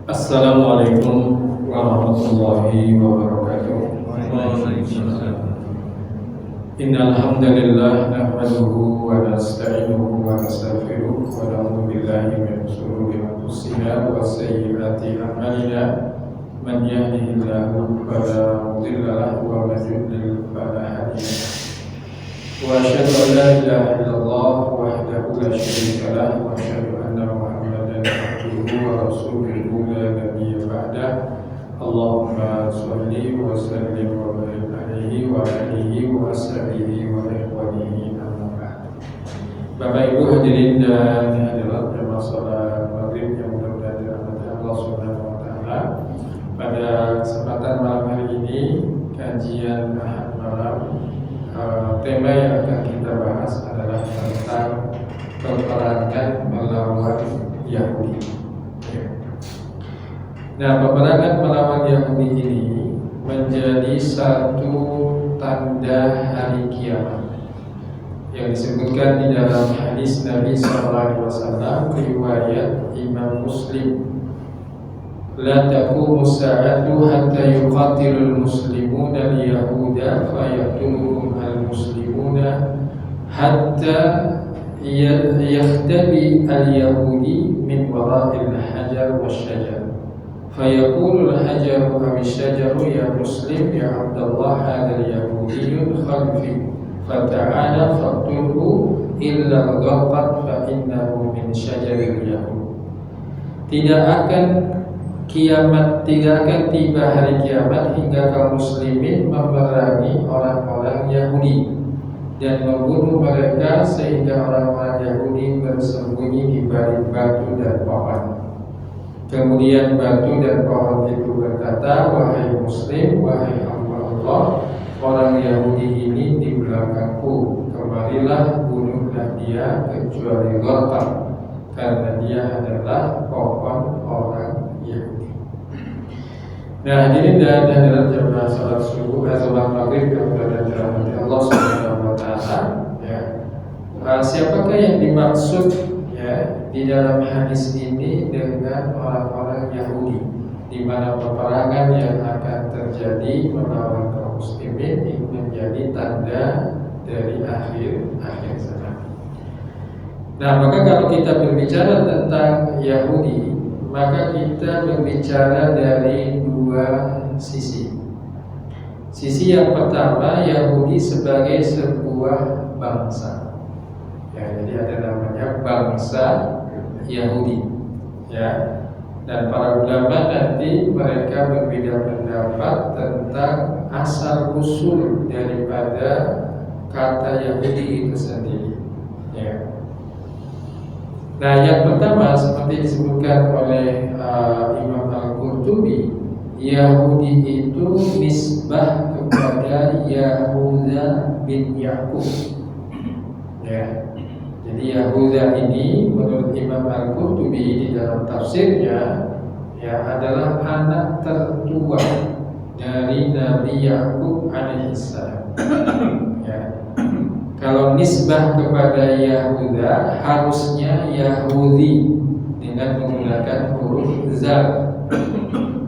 Assalamualaikum warahmatullahi wabarakatuh. Innal hamdalillah nahmaduhu wa nasta'inuhu wa nastaghfiruh wa na'udzu billahi min shururi anfusina wa sayyiati a'malina. Man yahdihillahu fala mudilla lahu wa man yudlil fala hadiya lahu. Wa asyhadu an la ilaha illallah wahdahu la syarika lahu wa asyhadu anna Muhammadan abduhu wa rasuluhu la nabiyya ba'dah. Allahumma sholli wa sallim wa barik alaihi wa alihi wa sahbihi wa ikhwanihi amma ba'd. Bapak Ibu hadirin dan hadirat jemaah salat maghrib yang mudah-mudahan dirahmati Allah Subhanahu wa taala. Pada kesempatan malam hari ini kajian Ahad malam, tema yang akan kita bahas adalah tentang peperangan melawan Yahudi. Nah, peperangan melawan Yahudi ini menjadi satu tanda hari kiamat yang disebutkan di dalam hadis Nabi SAW riwayat Imam Muslim. La taqumu sa'atu hatta yuqatilul muslimuna al-yahuda fayaqtuluhum al-muslimuna hatta yahtabi al-yahudi min wara'il hajar wasyajar. Fayaqulu al-hajaru aw asy-syajaru ya muslim ya Abdullah hadzal yahudiyyun khalfi fata'ala faqtulhu illa ghafat fa innahu min syajaril yahud. Tidak akan tiba hari kiamat hingga kaum muslimin memerangi orang-orang Yahudi dan membunuh mereka sehingga orang-orang Yahudi bersembunyi di balik batu dan pohon. Kemudian batu dan pohon itu berkata, wahai muslim, wahai hamba Allah, orang Yahudi ini di belakangku, kemarilah bunuhlah dia kecuali Ghatab, karena dia adalah pohon orang Yahudi. Nah, hadirin dan hadirat jemaah salat subuh, salat maghrib yang berada di rahmati Allah Subhanahu wa taala, ya. Siapakah yang dimaksud ya di dalam hadis ini dengan orang-orang Yahudi, di mana peperangan yang akan terjadi melawan kaum muslimin ini menjadi tanda dari akhir zaman. Nah, maka kalau kita berbicara tentang Yahudi, maka kita berbicara dari dua sisi. Sisi yang pertama, Yahudi sebagai sebuah bangsa. Ya, jadi ada namanya bangsa Yahudi. Ya. Dan para ulama nanti mereka berbeda pendapat tentang asal usul daripada kata Yahudi itu sendiri. Ya. Nah, yang pertama seperti disebutkan oleh Imam Al-Qurtubi, Yahudi itu nisbah kepada Yahuda bin Yakub. Ya. Jadi Yahuda ini menurut Imam Al-Qurtubi di dalam tafsirnya ya adalah anak tertua dari Nabi Yakub alaihissalam. Ya. Kalau nisbah kepada Yahuda harusnya Yahudi dengan menggunakan huruf zal.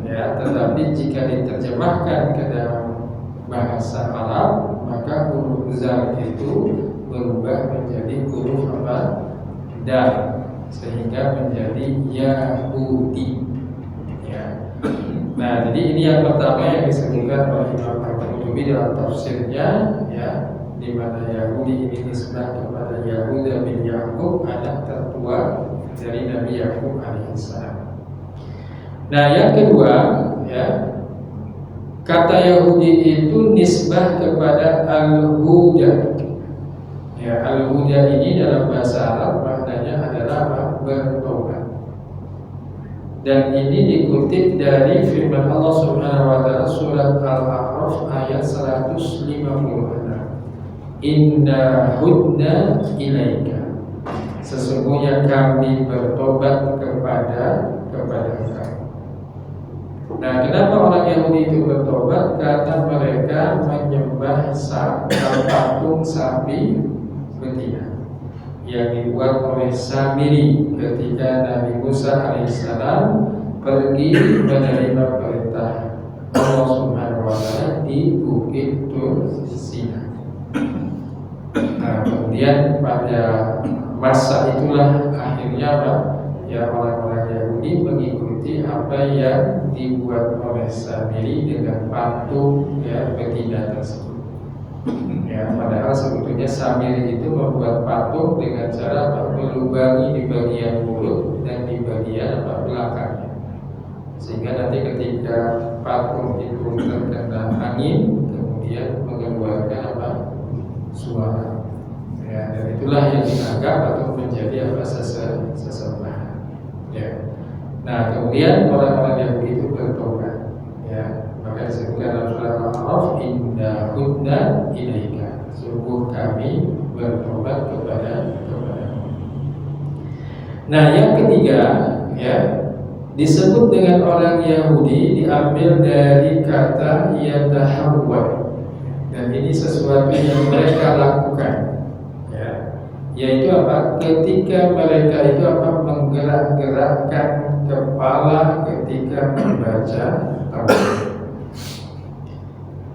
Ya, tetapi jika diterjemahkan ke dalam bahasa Arab, maka huruf zal itu berubah menjadi huruf apa? Dal, sehingga menjadi Yahudi. Ya. Nah, jadi ini yang pertama yang disebutkan oleh Imam Al-Qurtubi dalam tafsirnya, ya, di mana Yahudi ini nisbah kepada Yahuda bin Yakub, anak tertua dari Nabi Yakub alaihissalam. Nah, yang kedua, ya, kata Yahudi itu nisbah kepada Al-Huda. Ya, Al-Huda ini dalam bahasa Arab maknanya adalah bertobat. Dan ini dikutip dari firman Allah Subhanahu wa taala surat Al-A'raf ayat 156. Inna hudna ilaika, sesungguhnya kami bertobat kepada engkau. Nah, kenapa orang Yahudi itu bertobat? Karena mereka menyembah patung sapi betina. yang dibuat oleh Samiri ketika Nabi Musa alaihissalam pergi menerima perintah Allah Subhanahu wa Ta'ala di Bukit Tur Sina. Nah, kemudian pada masa itulah akhirnya ya orang-orang Yahudi mengikuti apa yang dibuat oleh Samiri dengan patung ya betina tersebut. Ya, padahal sebetulnya Samiri itu membuat patung dengan cara melubangi di bagian mulut dan di bagian belakangnya, sehingga nanti ketika patung itu terkena angin kemudian mengeluarkan suara. Ya, dan itulah yang dianggap atau menjadi sesembahan. Ya. Nah, kemudian orang-orang Yahudi itu bertobat. Ya, maka disebutkan dalam surah Al-A'raf, inna hudna ilaika, sungguh kami bertobat kepada. Nah, yang ketiga, ya, disebut dengan orang Yahudi diambil dari kata yatahawwa. Dan ini sesuatu yang mereka lakukan, ya, yaitu apa? Ketika mereka itu menggerak-gerakkan kepala ketika membaca Taurat.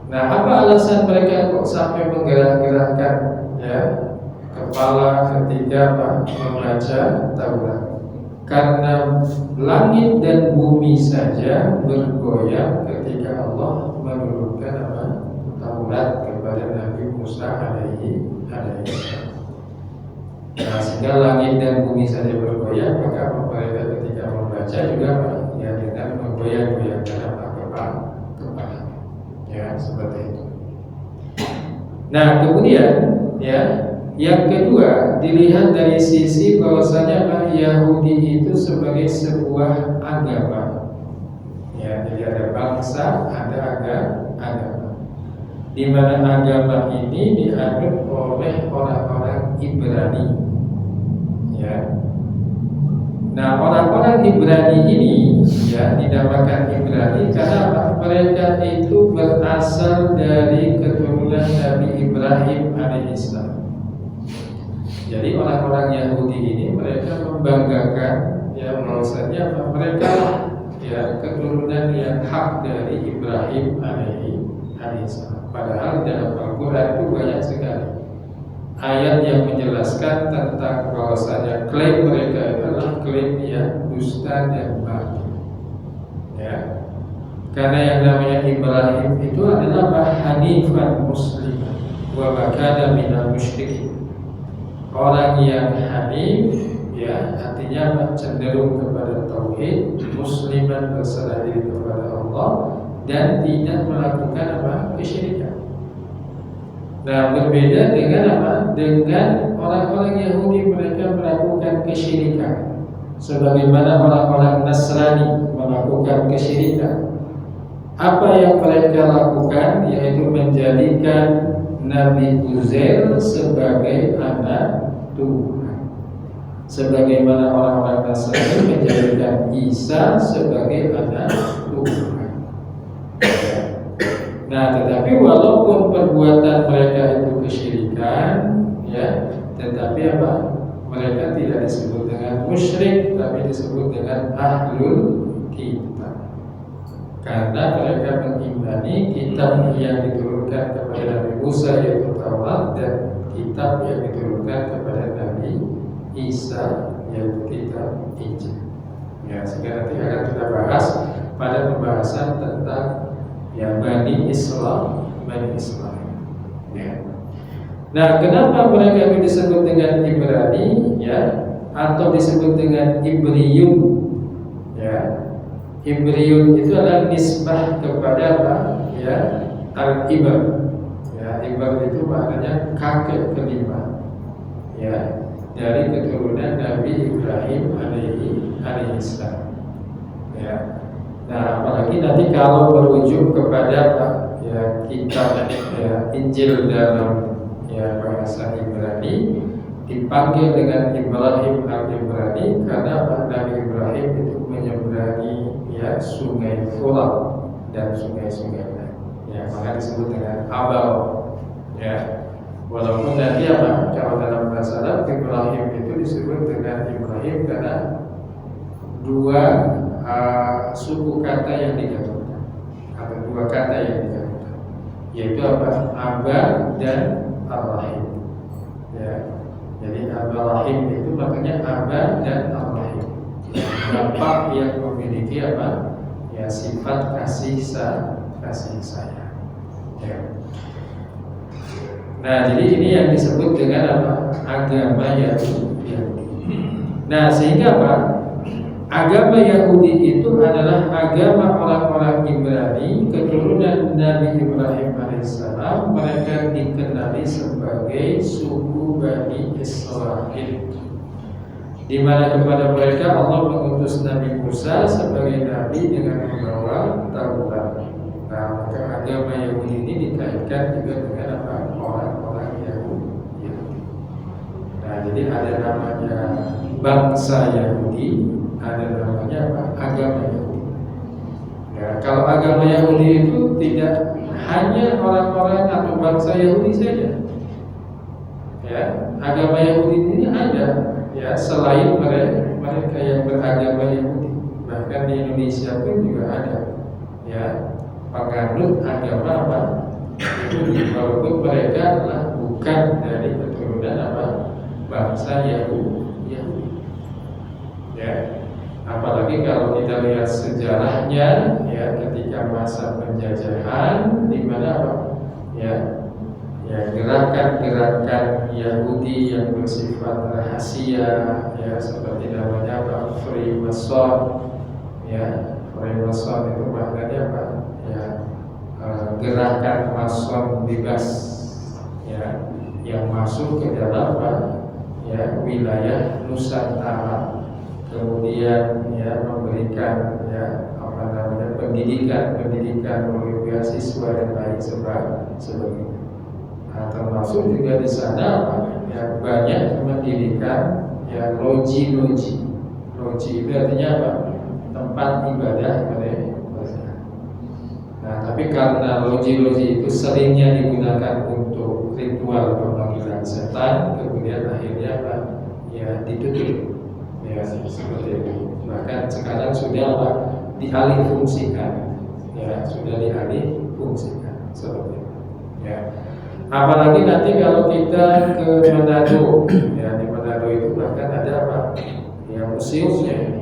Nah, apa alasan mereka kok sampai menggerak-gerakkan ya kepala ketika membaca Taurat? Karena langit dan bumi saja bergoyang ketika Allah menurunkan Taurat kepada Nabi Musa alaihi salam. Nah, sehingga langit dan bumi saja bergoyang, maka mereka ketika membaca juga ya dengan menggoyang-goyangkan kepala. Ya, seperti itu. Nah, kemudian ya yang kedua dilihat dari sisi bahwasanya Yahudi itu sebagai sebuah agama. Ya, jadi ada bangsa, ada agama. Di mana agama ini dianut oleh orang-orang Ibrani. Ya. Nah, orang-orang Ibrani ini ya dinamakan Ibrani karena mereka itu berasal dari keturunan Nabi Ibrahim alaihissalam. Jadi orang-orang Yahudi ini mereka membanggakan ya bahwasanya mereka ya keturunan yang hak dari Ibrahim alaihissalam. Padahal dalam Al-Quran itu banyak sekali ayat yang menjelaskan tentang bahwasanya klaim mereka adalah klaim yang dusta dan batil. Ya, karena yang namanya Ibrahim itu adalah hanifan musliman wa makana minal musyrikin. Orang yang hanif ya artinya cenderung kepada tauhid, musliman berserah diri kepada Allah dan tidak melakukan kesyirikan. Nah, berbeda dengan dengan orang-orang Yahudi, mereka melakukan kesyirikan sebagaimana orang-orang Nasrani melakukan kesyirikan. Apa yang mereka lakukan yaitu menjadikan Nabi Uzair sebagai anak Tuhan, sebagaimana orang-orang Nasrani menjadikan Isa sebagai anak Tuhan. Nah, tetapi walaupun perbuatan mereka itu kesyirikan, ya, tetapi mereka tidak disebut dengan musyrik, tapi disebut dengan ahlul kitab. Karena mereka mengimani kitab yang diturunkan kepada Nabi Musa yaitu Taurat dan kitab yang diturunkan kepada Nabi Isa yaitu kitab Injil. Ya, sehingga nanti akan kita bahas pada pembahasan tentang ya Bani Islam. Ya. Nah, kenapa mereka itu disebut dengan Ibrani ya atau disebut dengan Ibriyun? Ya. Ibriyun itu adalah nisbah kepada ya Al-Ibar. Ya, Ibar itu maknanya kakek kelima. Ya, dari keturunan Nabi Ibrahim alaihissalam. Ya. Nah, apalagi nanti kalau merujuk kepada ya kitab ya, Injil dalam ya bahasa Ibrani dipanggil dengan Ibrahim al-Ibrani karena Nabi Ibrahim itu menyeberangi ya sungai Furat dan sungai-sungai lain. Ya, maka disebut dengan Abal. Ya, walaupun nanti kalau dalam bahasa Arab Ibrahim itu disebut dengan Ibrahim karena dua suku kata yang digabungkan atau dua kata yang digabungkan, yaitu apa? Aba dan Ar-Rahim. Ya. Jadi Ar-Rahim itu maknanya Aba dan Ar-Rahim. Bapak yang memiliki apa? Ya, sifat kasih sayang. Ya. Nah, jadi ini yang disebut dengan apa? Agama Yahudi. Nah, sehingga apa? Agama Yahudi itu adalah agama orang-orang Ibrani, keturunan Nabi Ibrahim alaihissalam. Mereka dikenali sebagai suku Bani Israil, di mana kepada mereka Allah mengutus Nabi Musa sebagai nabi dengan membawa Taurat. Nah, maka agama Yahudi ini dikaitkan juga dengan apa? Orang-orang Yahudi. Nah, jadi ada namanya bangsa Yahudi, ada namanya apa? Agama Yahudi. Ya, kalau agama Yahudi itu tidak hanya orang-orang atau bangsa Yahudi saja. Ya, agama Yahudi ini ada ya selain mereka yang beragama Yahudi. Bahkan di Indonesia pun juga ada ya penganut agama apa? Yahudi, walaupun mereka adalah bukan dari keturunan apa? Bangsa Yahudi. Ya. Apalagi kalau kita lihat sejarahnya ya ketika masa penjajahan di mana apa? Ya gerakan-gerakan Yahudi yang bersifat rahasia ya seperti namanya apa? Freemason. Ya, Freemason itu maknanya apa? Ya, gerakan mason bebas ya yang masuk ke dalam apa? Ya, wilayah Nusantara, kemudian ya memberikan ya apa namanya pendidikan melalui beasiswa dan lain sebagainya. Nah, termasuk juga di sana ya banyak mendirikan ya loji itu artinya apa? Tempat ibadah mereka. Nah, tapi karena loji itu seringnya digunakan untuk ritual pemanggilan setan, kemudian akhirnya apa? Ya ditutup. Ya seperti itu. Bahkan sekarang sudah dialih fungsikan, ya sudah dialih fungsikan seperti itu. Ya. Apalagi nanti kalau kita ke Manado, ya di Manado itu bahkan ada apa? Ya museumnya.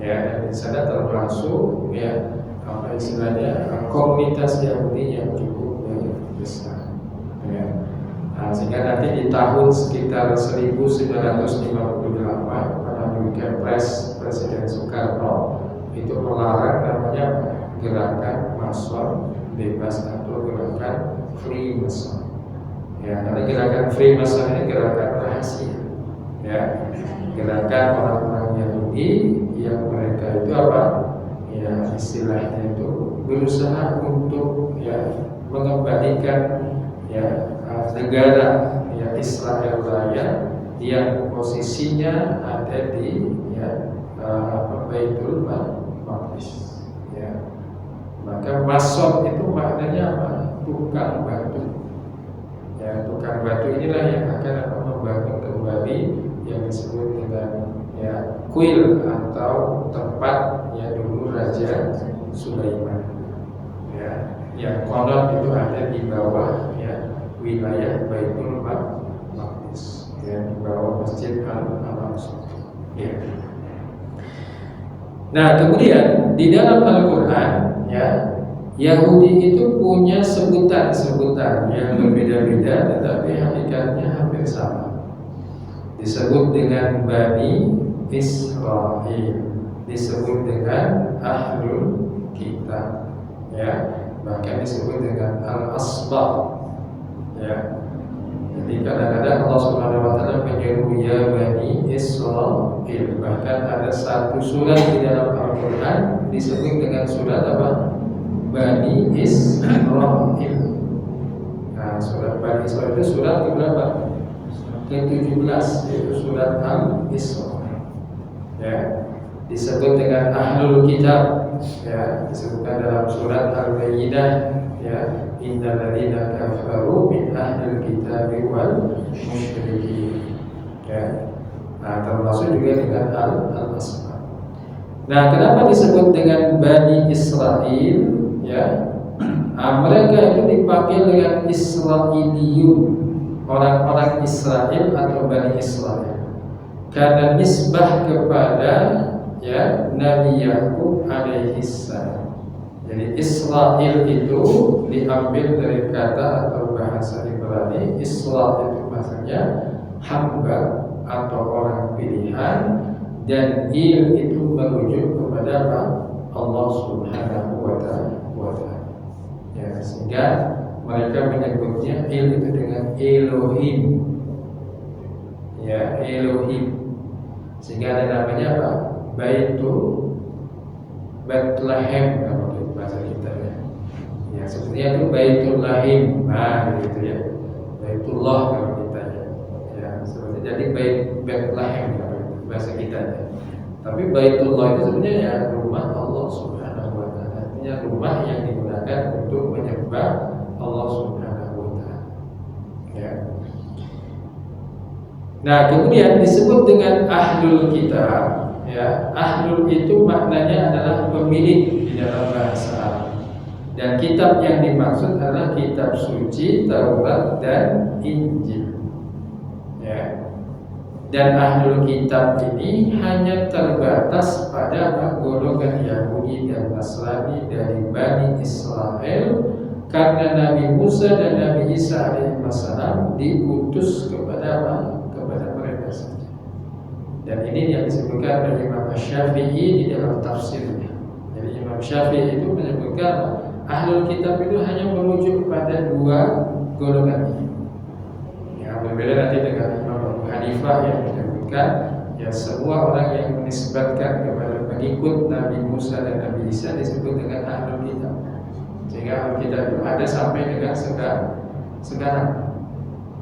Ya dan di sana termasuk ya apa istilahnya komunitas Yahudi yang cukup besar. Ya. Nah, sehingga nanti di tahun sekitar 1958 pada Kepres Presiden Soekarno itu melarang namanya gerakan Mason bebas atau gerakan Freemason. Ya, karena gerakan Freemason ini gerakan rahasia. Ya, gerakan orang-orang Yahudi yang mereka itu apa? Ya, istilahnya itu berusaha untuk ya mengembalikan ya negara ya Israel Raya yang posisinya ada di ya Baitul Maqdis. Ya. Maka Mason itu maknanya apa? Tukang batu. Ya, tukang batu inilah yang akan membangun kembali yang disebut dengan ya kuil atau tempat ya dulu Raja Sulaiman. Ya, yang konon itu ada di bawah ya wilayah Baitul Maqdis, ya di bawah Masjid Al-Aqsa. Ya. Nah, kemudian di dalam Al-Qur'an ya Yahudi itu punya sebutan yang berbeda-beda tetapi hakikatnya hampir sama. Disebut dengan Bani Israil, disebut dengan Ahlul Kitab, ya, bahkan disebut dengan Al-Asbaq, ya. Jadi kadang-kadang Allah Subhanahu wa taala menyebut ya Bani Israil, bahkan ada satu surat di dalam Al-Qur'an disebut dengan surat apa? Bani Israil. Nah, surat Bani Israil itu surat keberapa? Ke-17, yaitu surat Al-Isra. Ya, disebut dengan Ahlul Kitab, ya disebutkan dalam surat Al-Baqarah ya, innal ladzina kafaru min ahlil kitabi wal musyrikin ya. Nah, termasuk juga dengan al-asma. Nah, kenapa disebut dengan Bani Israel ya? Mereka itu dipanggil dengan Israiliyun, orang-orang Israel atau Bani Israel, karena nisbah kepada ya Nabi Yakub alaihi salam. Jadi Israel itu diambil dari kata atau bahasa Ibrani. Israel itu maksudnya hamba atau orang pilihan, dan il itu merujuk kepada apa? Allah Subhanahu wa ta'ala. Ya, sehingga mereka menyebutnya il itu dengan Elohim. Ya, Elohim. Sehingga ada namanya apa? Baitul Bethlehem kalau di bahasa kita ya. Ya, sepertinya itu Baitul Lahim. Nah, gitu ya. Baitullah kalau kita ya. Ya, seperti jadi Bethlehem kalau di bahasa kita ya. Tapi Baitullah itu sebenarnya ya rumah Allah Subhanahu wa ta'ala. Artinya rumah yang digunakan untuk menyembah Allah Subhanahu wa ta'ala. Ya. Nah, kemudian disebut dengan ahlul kitab. Ya, ahlul itu maknanya adalah pemilik di dalam bahasa Arab. Dan kitab yang dimaksud adalah kitab suci, Taurat dan Injil. Ya. Dan ahlul kitab ini hanya terbatas pada golongan Yahudi dan Nasrani dari Bani Israel, karena Nabi Musa dan Nabi Isa alaihissalam diutus kepada mereka saja. Dan ini yang disebutkan oleh Imam Syafi'i di dalam tafsirnya. Jadi Imam Syafi'i itu menyebutkan ahlul kitab itu hanya merujuk pada dua golongan ini. Ya, berbeda nanti dengan Imam Abu Hanifah yang menyebutkan ya semua orang yang menisbatkan kepada pengikut Nabi Musa dan Nabi Isa disebut dengan ahlul kitab. Sehingga ahlul kitab itu ada sampai dengan sekarang.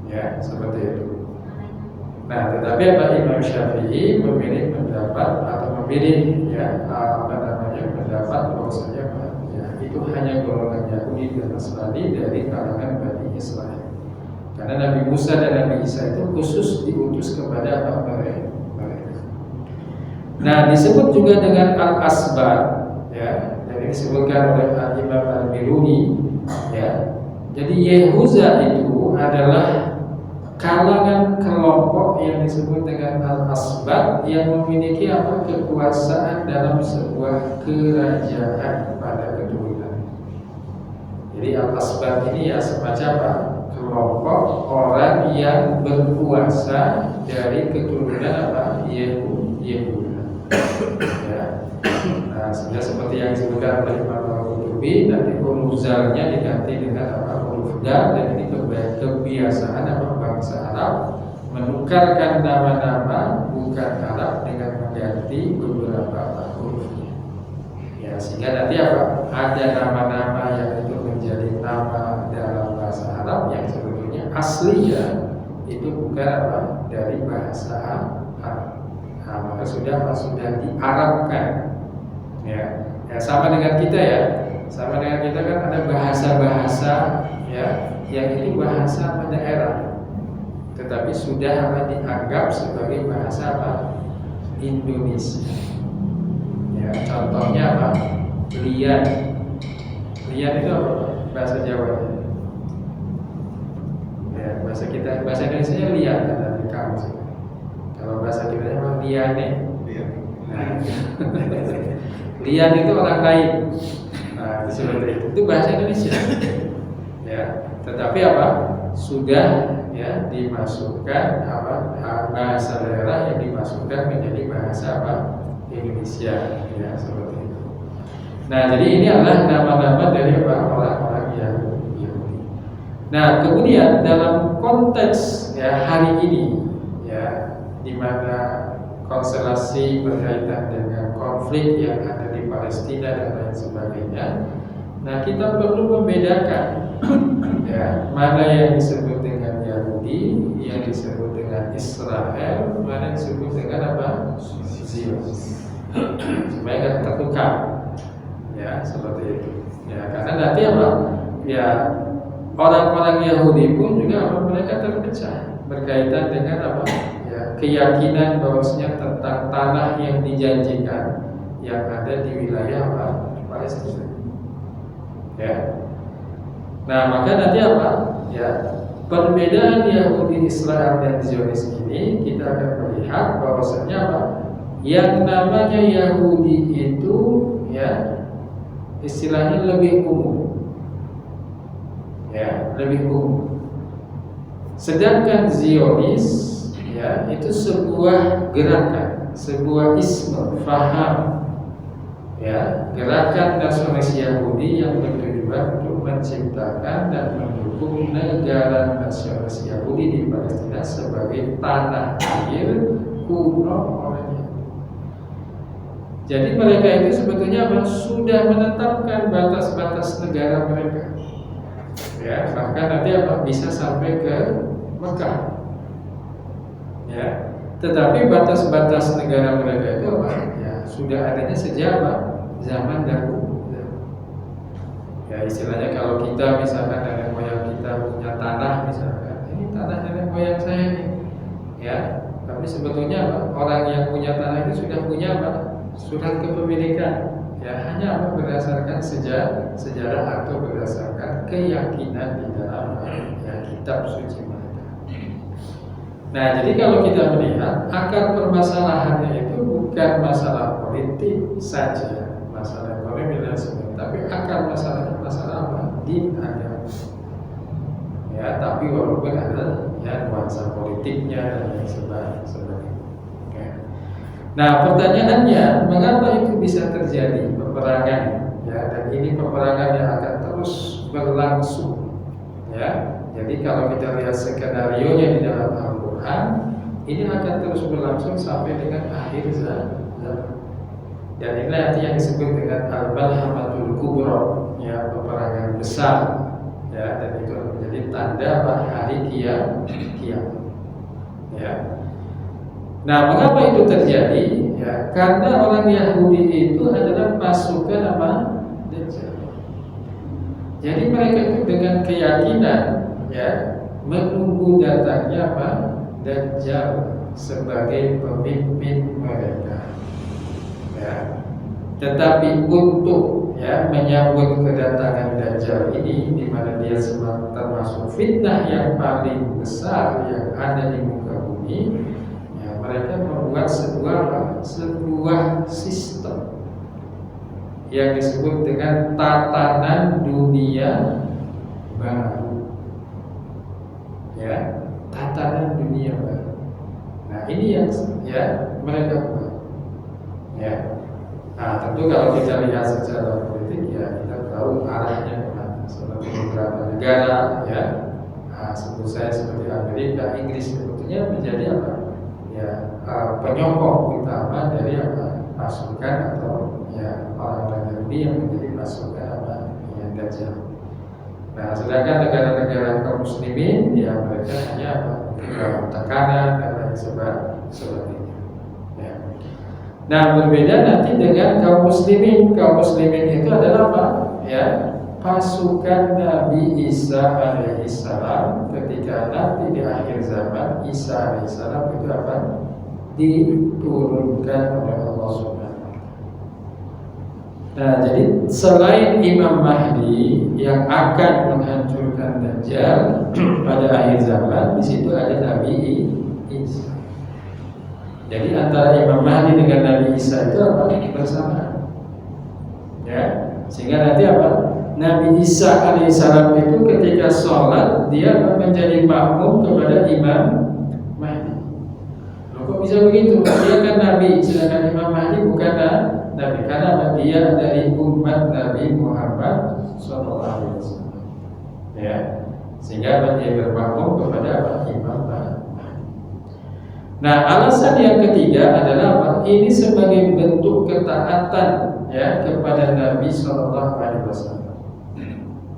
Ya, seperti itu. Nah, tetapi apa Imam Syafi'i memilih pendapat atau memilih ya pendapat bahwasanya ya itu hanya golongan Yahudi dan Nasrani dari kalangan Bani Israel. Karena Nabi Musa dan Nabi Isa itu khusus diutus kepada mereka. Nah, disebut juga dengan al-asbat ya. Jadi disebutkan oleh Imam Al-Biruni ya. Jadi Yehuza itu adalah kalangan kelompok yang disebut dengan al-asbat yang memiliki kekuasaan dalam sebuah kerajaan pada keturunan. Jadi al-asbat ini ya semacam kelompok orang yang berkuasa dari keturunan Yehuda. Ya. Nah, sehingga seperti yang disebutkan oleh Imam Al-Qurtubi, nanti huruf-zalnya diganti dengan huruf dal, dan ini kebiasaan bangsa Arab menukarkan nama-nama bukan Arab dengan mengganti beberapa hurufnya. Ya, sehingga nanti ada nama-nama yang itu menjadi nama dalam bahasa Arab yang sebetulnya aslinya itu bukan dari bahasa Arab. Nah, maka sudah diarabkan. Ya, sama dengan kita ya. Sama dengan kita kan ada bahasa-bahasa ya yang ini bahasa daerah, tetapi sudah dianggap sebagai bahasa Indonesia. Ya, contohnya lian. Lian itu bahasa Jawa. Ya, bahasa Indonesia lian ada di kamus. Kalau bahasa kita memang liane. Nah, lian itu orang lain. Nah, seperti itu bahasa Indonesia. Ya, tetapi sudah ya dimasukkan bahasa daerah yang dimasukkan menjadi bahasa Indonesia ya, seperti itu. Nah, jadi ini adalah nama-nama dari orang-orang Yahudi. Nah, kemudian dalam konteks ya hari ini ya, di mana konstelasi berkaitan dengan konflik yang ada di Palestina dan lain sebagainya, nah kita perlu membedakan ya, mana yang disebut dengan Yahudi, yang disebut dengan Israel, mana yang disebut dengan Zionis, supaya tidak tertukar. Ya, seperti itu. Ya, karena nanti apa? Ya, orang-orang Yahudi pun juga apa, mereka terpecah berkaitan dengan apa? Ya, keyakinan bahwasanya tentang tanah yang dijanjikan yang ada di wilayah apa? Palestina. Ya. Nah, maka nanti apa? Ya, perbedaan Yahudi, Israel dan Zionis ini kita akan melihat bahwasanya apa? Yang namanya Yahudi itu ya istilahnya lebih umum. Ya, lebih umum. Sedangkan Zionis ya itu sebuah gerakan, sebuah isme, faham. Ya, gerakan nasionalis Yahudi yang bertujuan untuk menciptakan dan mendukung negara nasionalis Yahudi di Palestina sebagai tanah air kuno olehnya. Jadi mereka itu sebetulnya sudah menetapkan batas-batas negara mereka. Ya, bahkan nanti bisa sampai ke Mekah. Ya, tetapi batas-batas negara mereka itu ya sudah adanya sejak zaman dahulu. Ya, istilahnya kalau kita misalkan nenek moyang kita punya tanah misalkan, ini tanah nenek moyang saya nih. Ya, tapi sebetulnya orang yang punya tanah itu sudah punya surat kepemilikan. Ya, hanya berdasarkan sejarah atau berdasarkan keyakinan di dalam kitab suci mereka. Nah, jadi kalau kita melihat akar permasalahannya itu bukan masalah politik saja, masalah ekonomi dan sebagainya, tapi akar masalahnya masalah din agama. Ya, tapi walaupun ada nuansa politiknya dan lain sebagainya. Nah, pertanyaannya, mengapa itu bisa terjadi peperangan? Ya, dan ini peperangan yang akan terus berlangsung. Ya, jadi kalau kita lihat skenario-nya di dalam Al-Quran, ini akan terus berlangsung sampai dengan akhir zaman. Dan ini nanti yang disebut dengan Al-Balhamatul Kubra, ya, peperangan besar. Ya, dan itu menjadi tanda hari kiamat. Ya. Nah, mengapa itu terjadi? Ya, karena orang Yahudi itu adalah pasukan Dajjal. Jadi mereka itu dengan keyakinan ya menunggu datangnya Dajjal sebagai pemimpin mereka. Ya. Tetapi untuk menyambut kedatangan Dajjal ini, di mana dia termasuk fitnah yang paling besar yang ada di muka bumi. Mereka membuat sebuah sistem yang disebut dengan tatanan dunia baru. Ya, tatanan dunia baru. Nah, ini yang mereka buat. Ya. Nah, tentu kalau kita lihat secara politik kita tahu arahnya kemana. Seperti beberapa negara sebut saya seperti Amerika, Inggris sebetulnya menjadi penyokong utama dari pasukan atau orang-orang Yahudi yang menjadi pasukan Dajjal. Nah, sedangkan negara-negara kaum muslimin mereka hanya tekanan dan lain sebagainya. Ya. Nah, berbeda nanti dengan kaum muslimin. Kaum muslimin itu adalah pasukan Nabi Isa alaihissalam ketika nanti di akhir zaman Isa alaihissalam itu diturunkan oleh Allah Subhanahu wa Ta'ala. Nah, jadi selain Imam Mahdi yang akan menghancurkan Dajjal pada akhir zaman, di situ ada Nabi Isa. Jadi antara Imam Mahdi dengan Nabi Isa itu bersamaan. Ya, sehingga nanti Nabi Isa alaihissalam itu ketika sholat dia menjadi makmum kepada Imam Mahdi. Loh, kok bisa begitu? Dia kan Nabi, sedangkan Imam Mahdi bukan Nabi, karena dia dari umat Nabi Muhammad SAW. Ya, sehingga dia bermakmum kepada Imam Mahdi. Nah, alasan yang ketiga adalah ini sebagai bentuk ketaatan kepada Nabi SAW.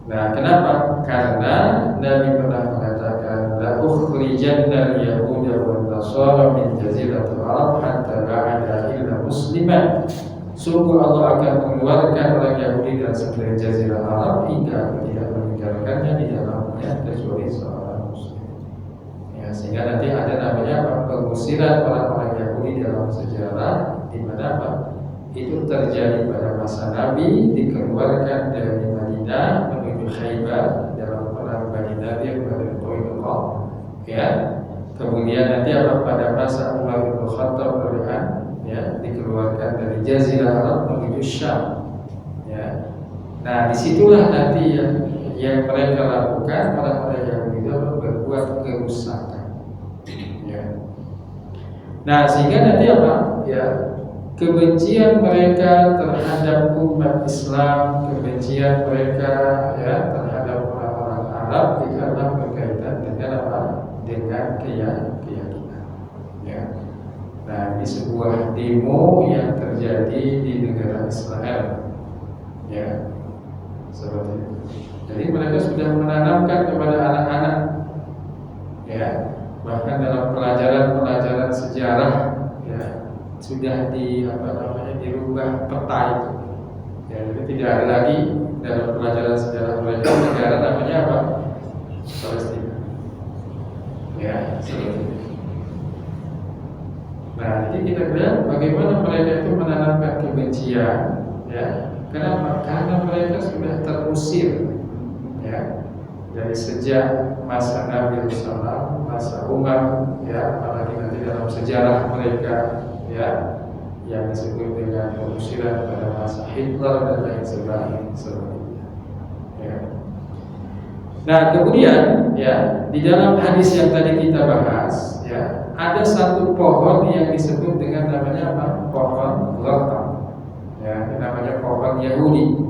Nah, kenapa? Karena Nabi pernah mengatakan la ukhrijanna al-yahuda wan nasara min jaziratil arab hatta la ada illa musliman. sungguh Allah akan mengeluarkan orang Yahudi dari seluruh Jazirah Arab hingga tidak meninggalkannya di dalamnya kecuali seorang Muslim. Ya, sehingga nanti ada namanya pengusiran orang-orang Yahudi dalam sejarah, di mana itu terjadi pada masa Nabi, dikeluarkan dari Madinah menuju Khaybar dalam perang Bani Nadir pada Qainuqa. Ya, kemudian nanti pada masa Umar bin Khattab ya, dikeluarkan dari Jazirah Arab menuju Syam. Ya. Nah, disitulah nanti yang mereka lakukan orang-orang Yahudi itu berbuat kerusakan. Ya. Nah, sehingga nanti ya, kebencian mereka terhadap umat Islam, kebencian mereka ya terhadap orang-orang Arab itu adalah berkaitan dengan dengan keyakinan. Ya. Nah, di sebuah demo yang terjadi di negara Israel, ya, seperti itu. Jadi mereka sudah menanamkan kepada anak-anak, ya, bahkan dalam pelajaran sejarah, ya, sudah dirubah peta itu. Ya, jadi tidak ada lagi dalam pelajaran sejarah mereka negara namanya apa? Palestina. Ya, seperti itu. Nah, jadi kita lihat bagaimana mereka itu menanamkan kebencian, ya. Kenapa? Karena mereka sudah terusir, ya, dari sejak masa Nabi SAW, masa Umar, ya, apalagi nanti dalam sejarah mereka, ya, yang disebut dengan pengusiran pada masa Hitler dan lain sebagainya. Ya. Nah, kemudian, ya, di dalam hadis yang tadi kita bahas, ya, ada satu pohon yang disebut dengan namanya apa? Pohon gharqad. Ya, namanya pohon Yahudi.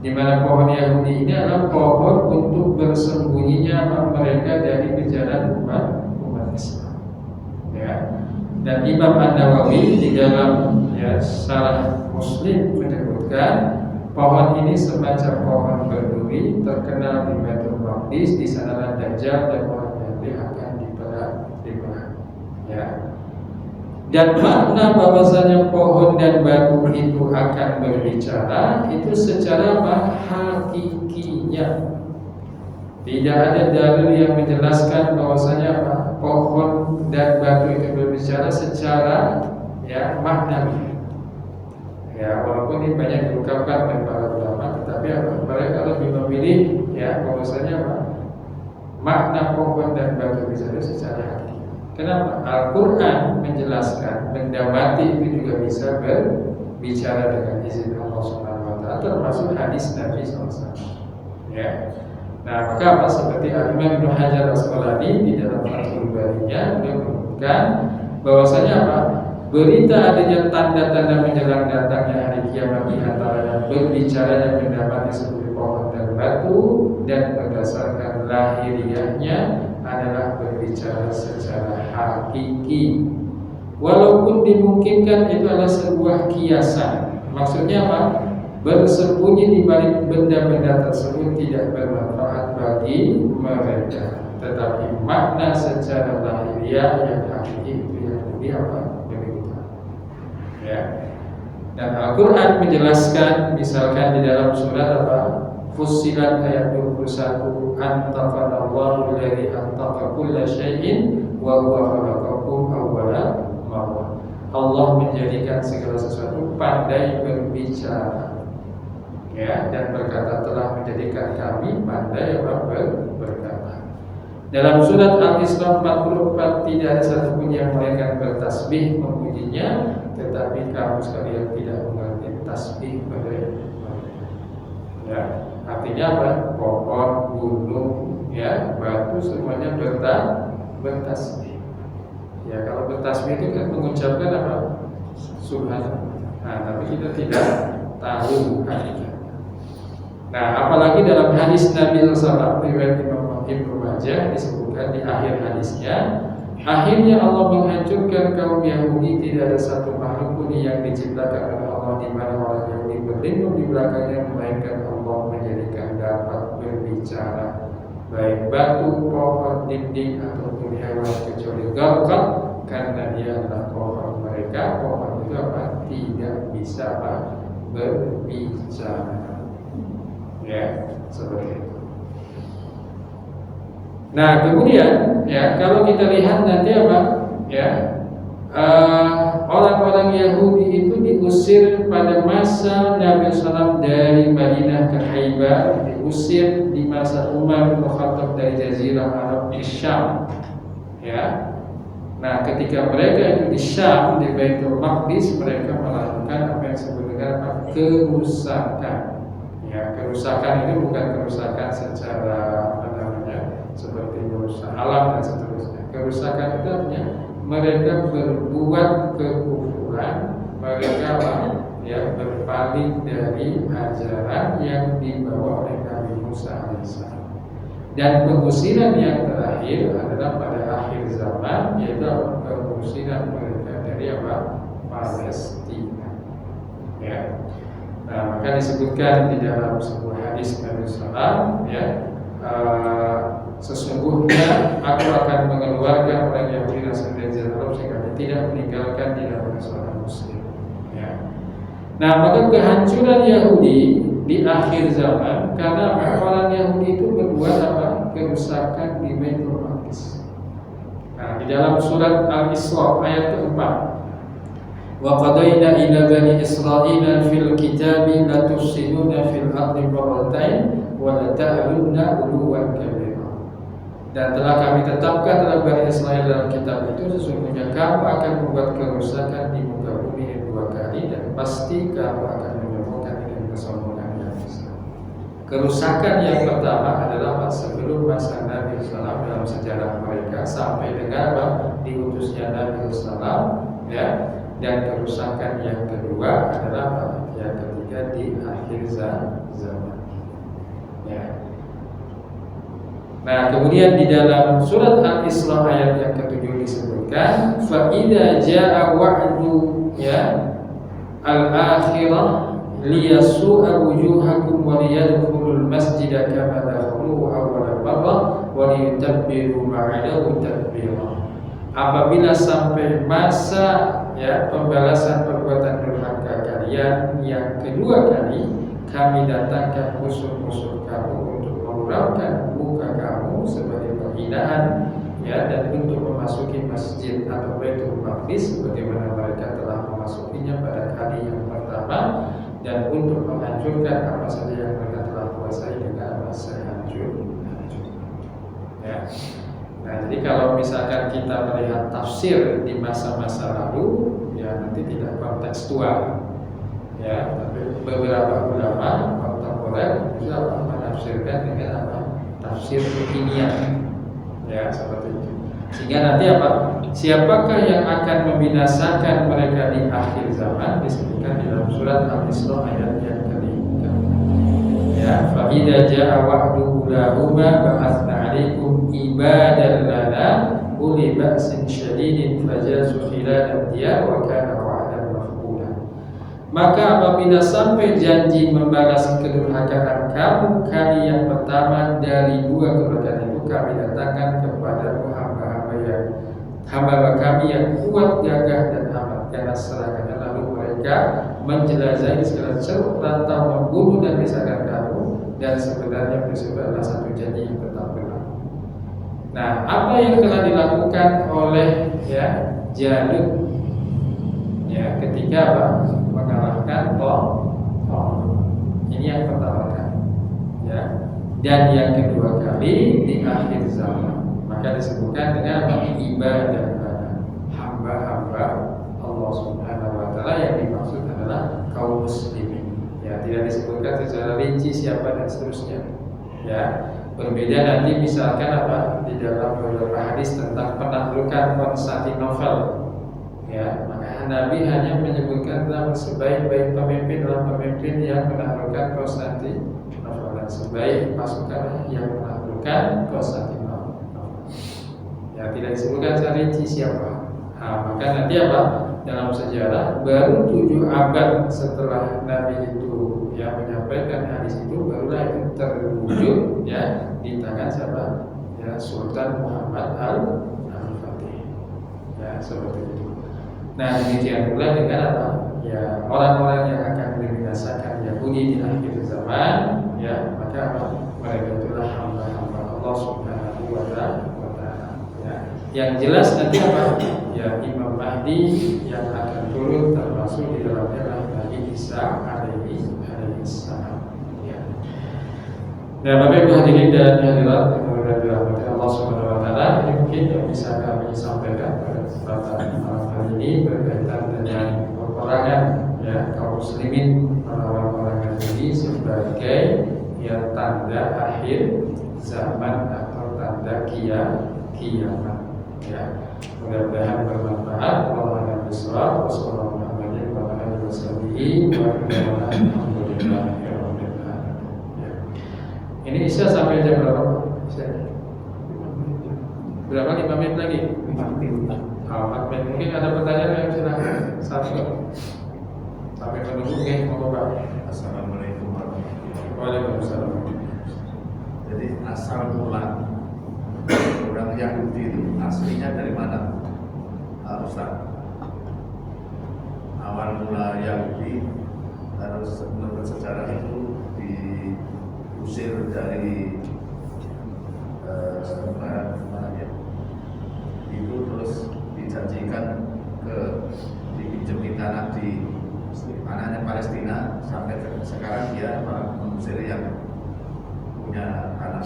Di mana pohon Yahudi ini adalah pohon untuk bersembunyinya mereka dari kejaran umat Islam. Ya. Dan Imam An-Nawawi di dalam ya Syarah Muslim menyebutkan pohon ini semacam pohon berduri terkenal di Baitul Maqdis. Di sana Dajjal dan orang Yahudi akan diperang. Ya. Dan makna bahwasanya pohon dan batu itu akan berbicara itu secara hakikinya. Tidak ada dalil yang menjelaskan bahwasanya pohon dan batu itu berbicara secara ya makna. Ya, walaupun ini banyak diungkapkan oleh para ulama, tetapi mereka lebih memilih ya bahwasanya makna pohon dan batu berbicara secara hakiki. Kenapa? Al-Quran menjelaskan mendapati itu juga bisa berbicara dengan izin Allah SWT, termasuk hadis Nabi SAW. Ya. Nah, maka apa seperti Al-Imam Ibnu Hajar Al-Asqalani di dalam Fathul Barinya menyebutkan bahwasanya berita adanya tanda-tanda menjelang datangnya hari kiamat di antaranya berbicaranya mendapati seperti pohon dan batu dan berdasarkan lahiriahnya adalah berbicara secara hakiki. Walaupun dimungkinkan itu adalah sebuah kiasan. Maksudnya apa? Bersembunyi di balik benda-benda tersebut tidak bermanfaat bagi mereka. Tetapi makna secara lahiriah yang hakiki itu yang lebih begitu. Ya. Dan Al-Quran menjelaskan misalkan di dalam surat Fussilat ayat 21, Antaqanallahu alladhi antaqa kulla syai'in wa huwa khalaqakum awwala marrah. Allah menjadikan segala sesuatu pandai berbicara. Ya, dan berkata telah menjadikan kami pandai berkata. Dalam surat Al-Isra 44 tidak ada satupun yang mereka bertasbih memujinya, tetapi kamu sekalian tidak mengerti tasbih mereka. Ya, artinya apa? Pohon, gunung, ya, batu semuanya bertasbih. Ya, kalau bertasbih itu kan mengucapkan apa? Subhanallah. Nah, tapi kita tidak tahu hakikatnya. Nah, apalagi dalam hadis Nabi SAW riwayat Imam Ibnu Majah disebutkan di akhir hadisnya, akhirnya Allah menghancurkan kaum Yahudi, tidak ada satu makhluk pun yang diciptakan oleh Allah di mana orang Yahudi berlindung di belakangnya, melainkan Allah menjadikan dapat berbicara, baik batu, pohon, dinding ataupun hewan kecuali gharqad, karena dia adalah pohon mereka, pohon itu apa? Tidak bisa apa? Berbicara. Ya, seperti itu. Nah, kemudian ya kalau kita lihat nanti apa? Ya, orang-orang Yahudi itu diusir pada masa Nabi SAW dari Madinah ke Khaybar, diusir di masa Umar bin Khattab dari Jazirah Arab di Syam. Ya. Nah, ketika mereka itu di Syam di Baitul Maqdis, mereka melakukan apa yang disebut dengan kerusakan. Ya, kerusakan itu bukan kerusakan secara apa namanya seperti merusak alam dan seterusnya. Kerusakan itu artinya mereka berbuat kekufuran, mereka ya berpaling dari ajaran yang dibawa oleh Nabi Musa alaihissalam. Dan pengusiran yang terakhir adalah pada akhir zaman, yaitu pengusiran mereka dari apa? Palestina. Ya. Nah, maka disebutkan di dalam sebuah hadis Nabi SAW, ya, sesungguhnya aku akan mengeluarkan orang Yahudi asal dari Arab sehingga tidak meninggalkan di dalam seorang Muslim. Ya. Nah, maka kehancuran Yahudi di akhir zaman karena orang Yahudi itu berbuat apa? Kerusakan di Baitul Maqdis. Nah, di dalam surat Al-Isra ayat keempat. Wa qadayna ila bani Israila fil kitabi la tufsiduna fil ardi marratain wa la ta'lunna 'uluwan kabira. Dan telah kami tetapkan dalam Bani Israel dalam kitab itu sesungguhnya kamu akan membuat kerusakan di muka bumi dua kali dan pasti kamu akan menyombongkan dengan kesombongan yang besar. Kerusakan yang pertama adalah sebelum masa Nabi SAW dalam sejarah mereka sampai dengan diutusnya Nabi SAW, ya. Dan kerusakan yang kedua adalah yang ketiga di akhir zaman. Ya. Nah, kemudian di dalam surat Al-Isra ayat yang ke-7 disebutkan fa idza jaa wa'du ya al-akhirah liyasu'a wujuhakum wa liyadkhulul masjida kama dakhaluhu awwal marrah wa liyutabbiru ma'alahu tadbira. Apabila sampai masa ya pembalasan perbuatan durhaka kalian yang kedua kali, kami datangkan musuh-musuh kamu untuk mengurangkan muka kamu sebagai penghinaan ya, dan untuk memasuki masjid atau Baitul Maqdis sebagaimana mereka telah memasukinya pada kali yang pertama, dan untuk menghancurkan apa saja yang mereka telah kuasai dengan sehancur-hancur. Ya. Nah, jadi kalau misalkan kita melihat tafsir di masa-masa lalu, ya nanti tidak kontekstual, ya. Tapi beberapa ulama kontemporer bisa menafsirkan dengan apa? Tafsir kekinian, ya seperti itu. Sehingga nanti apa? Siapakah yang akan membinasakan mereka di akhir zaman disebutkan di dalam surat Al-Isra ayat yang ketiga. Ya, fa idza jaa wa'du ulahuma ba'atsna 'alaikum ibadan lana uli ba'sin syadidin fajazu khilal ad-diyar wa kana wa'dan maf'ula. Maka apabila sampai janji membalas kedurhakaan kamu kali yang pertama dari dua kedurhakaan itu, kami datangkan kepada hamba kami yang kuat, gagah dan amat ganas serangannya, lalu mereka menjelajahi segala ceruk rantau membunuh dan misalkan kamu, dan sebenarnya itu adalah satu janji yang tetap berlaku. Nah, apa yang telah dilakukan oleh ya Jalut ya ketika mengalahkan ini yang pertama kali, ya, dan yang kedua kali di akhir zaman. Maka disebutkan dengan ibadah hamba-hamba Allah Subhanahu wa taala, yang dimaksud adalah kaum muslimin. Ya, tidak disebutkan secara rinci siapa dan seterusnya. Ya, berbeda nanti misalkan apa di dalam beberapa hadis tentang penaklukan Konstantinopel. Ya, maka Nabi hanya menyebutkan tentang sebaik-baik pemimpin adalah pemimpin yang menaklukkan Konstantinopel, dan sebaik pasukan yang menaklukkan Konstantinopel. Ya, tidak disebutkan secara rinci siapa. Nah, maka nanti apa dalam sejarah baru 7 abad setelah Nabi itu ya menyampaikan hadis itu, barulah itu terwujud ya di tangan siapa? Ya, Sultan Muhammad Al-Fatih. Ya, seperti itu. Nah demikian pula dengan apa? Ya orang-orang yang akan membinasakan Yahudi di akhir zaman, ya maka apa? Mereka itulah hamba-hamba Allah Subhanahu wa Ta'ala. Ya. Yang jelas nanti apa? Ya Imam Mahdi yang akan turun termasuk di dalamnya Nabi Isa alaihi salam. Ya. Nah, Bapak Ibu hadirin dan hadirat yang dirahmati Allah Subhanahu wa Ta'ala, ini mungkin yang bisa kami sampaikan pada kesempatan malam hari ini berkaitan dengan peperangan ya kaum muslimin melawan orang Yahudi sebagai ya tanda akhir zaman atau tanda kiamat. Ya, mudah-mudahan bermanfaat. Wallahu a'lam bishawab. Wassalamualaikum warahmatullahi wabarakatuh. Ini Isya sampai jam berapa? Isya. Berapa? 5 menit lagi? 4 menit. 4 menit. Mungkin ada pertanyaan yang silakan. Satu. Sampai menunggu mungkin mau Pak. Assalamualaikum warahmatullahi wabarakatuh. Waalaikumsalam. Jadi asal mula orang Yahudi itu aslinya dari mana? Ustaz. Awal mula Yahudi harus menurut sejarah itu diusir dari mana ya? Itu terus dijanjikan dipinjemin tanah di anaknya Palestina sampai sekarang dia malah mengusir yang punya tanah.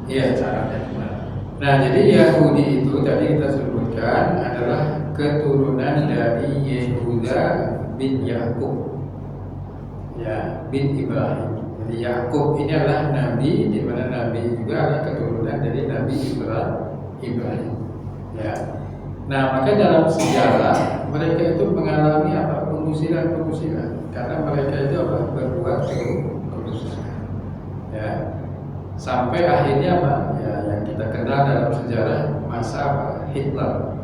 Iya. Caranya gimana? Nah, jadi Yahudi itu tadi kita sebutkan adalah keturunan dari Yehuda bin Yakub, ya, bin Ibrahim. Jadi Yakub ini adalah nabi, di mana nabi juga adalah keturunan dari Nabi Ibrahim. Ya. Nah, maka dalam sejarah mereka itu mengalami apa? Pengusiran karena mereka itu apa? Berbuat kerusakan. Ya. Sampai akhirnya apa? Ya, yang kita kenal dalam sejarah masa apa? Hitler.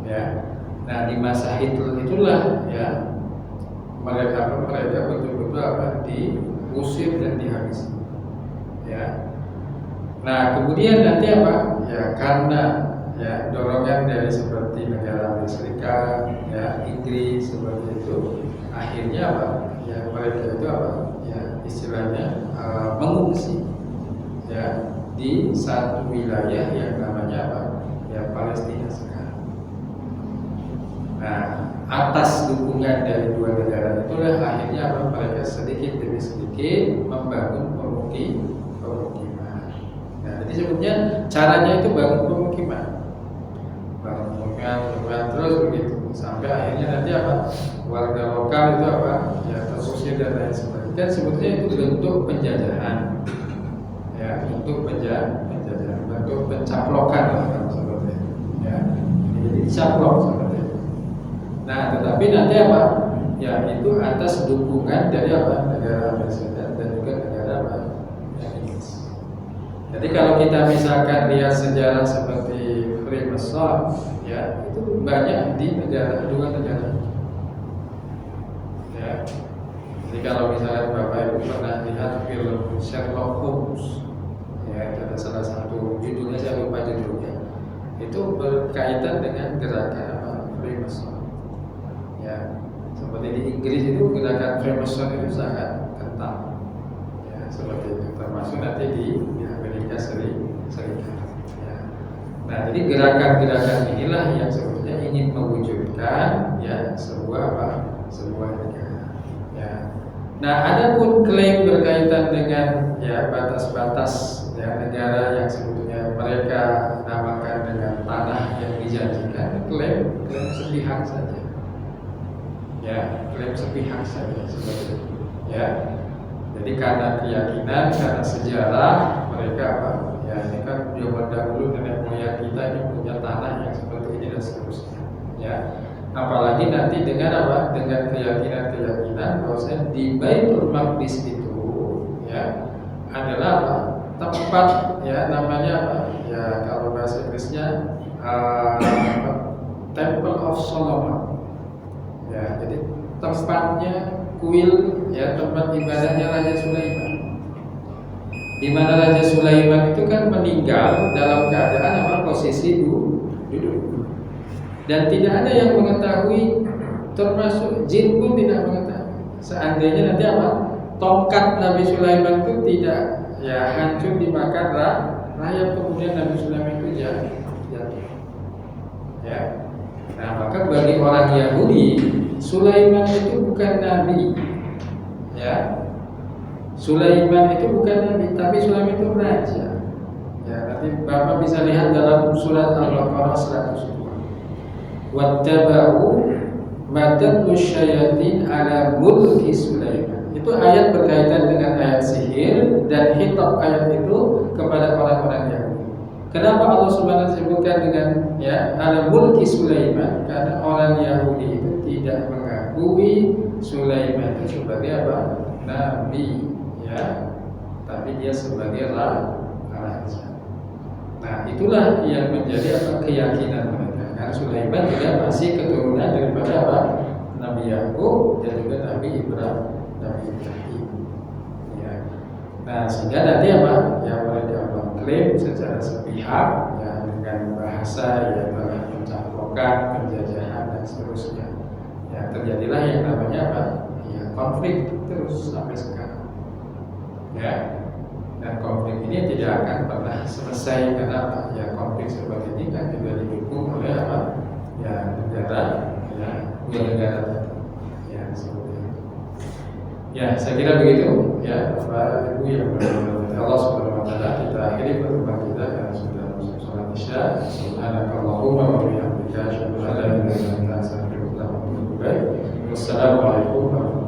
Ya. Nah, di masa Hitler itulah ya mereka betul-betul apa? Diusir dan dihabisi. Ya. Nah, kemudian nanti apa? Ya, karena ya dorongan dari seperti negara Amerika Serikat, ya Inggris seperti itu, akhirnya apa? Ya mereka itu apa? Ya istilahnya mengungsi ya di satu wilayah yang namanya apa? Ya Palestina sekarang. Nah, atas dukungan dari dua negara itulah akhirnya apa? Mereka sedikit demi sedikit membangun pemukiman. Nah, jadi sebetulnya caranya itu bangun pemukiman terus begitu sampai akhirnya nanti apa? Warga lokal itu apa? Ya terusir dan lain sebagainya. Kan sebetulnya itu bentuk penjajahan. Ya, bentuk penjajahan, bentuk pencaplokan lah kan seperti itu. Ya, jadi caplok seperti itu. Nah, tetapi nanti apa? Ya, itu atas dukungan dari apa? Negara Amerika Serikat dan juga negara apa? Ya, Inggris. Jadi kalau kita misalkan lihat sejarah seperti Freemason, ya itu banyak di dua negara. Ya, jadi kalau misalnya Bapak Ibu pernah lihat film Sherlock Holmes, ya itu ada salah satu judulnya, saya lupa judulnya, itu berkaitan dengan gerakan apa? Freemason. Ya, seperti di Inggris itu gerakan Freemason itu sangat kental. Ya, seperti itu, termasuk nanti di Amerika Serikat. Ya. Nah, jadi gerakan-gerakan inilah yang sebetulnya ingin mewujudkan ya sebuah negara. Ya. Nah, adapun klaim berkaitan dengan ya batas-batas ya negara yang sebetulnya mereka namakan dengan tanah yang dijanjikan, klaim sepihak saja. Ya, klaim sepihak saja seperti itu. Ya. Jadi karena keyakinan, karena sejarah mereka apa? Ya ini kan zaman dahulu nenek moyang kita ini punya tanah yang seperti ini dan seterusnya. Ya, apalagi nanti dengan apa? Dengan keyakinan bahwasanya di Baitul Maqdis itu ya adalah apa? Tempat ya namanya apa? Ya kalau bahasa Inggrisnya Temple of Solomon. Ya, jadi tempatnya kuil ya tempat ibadahnya Raja Sulaiman. Di mana Raja Sulaiman itu kan meninggal dalam keadaan apa? Posisi duduk. dan tidak ada yang mengetahui, termasuk jin pun tidak mengetahui. Seandainya nanti apa? Tongkat Nabi Sulaiman itu tidak hancur dimakan rayap, kemudian Nabi Sulaiman itu jatuh. Ya. Nah, maka bagi orang Yahudi, Sulaiman itu bukan nabi. Ya. Sulaiman itu bukan nabi, tapi Sulaiman itu raja. Ya, nanti Bapak bisa lihat dalam surat Al-Baqarah 102. Wattaba'u madatlu syayatin ala mulki Sulaiman. Itu ayat berkaitan dengan ayat sihir, dan hitab ayat itu kepada orang-orang Yahudi. Kenapa Allah Subhanahu wa taala sebutkan dengan ala mulki Sulaiman? Karena orang Yahudi itu tidak mengakui Sulaiman itu sebagai apa? Nabi, tapi dia sebagai raja. Nah, itulah yang menjadi keyakinan mereka. Karena Sulaiman juga masih keturunan daripada apa? Nabi Yakub dan juga Nabi Ibrahim. Ya. Nah, sehingga nanti apa? Yang mereka mengklaim secara sepihak, dengan bahasa yang telah mencampurkan penjajahan dan seterusnya. Ya, terjadilah yang namanya apa? Konflik terus sampai sekarang. Ya. Dan konflik ini tidak akan pernah selesai. Karena konflik seperti ini kan juga didukung oleh apa? Negara, dua negara. Seperti itu. Saya kira begitu. Bapak Ibu yang berkata Allah Subhanahu wa taala, kita akhiri pertemuan kita karena sudah masuk sholat Isya. Subhanakallahumma wa bihamdika asyhadu an la ilaha illa anta astaghfiruka wa atubu ilaik. Wassalamualaikum warahmatullahi wabarakatuh.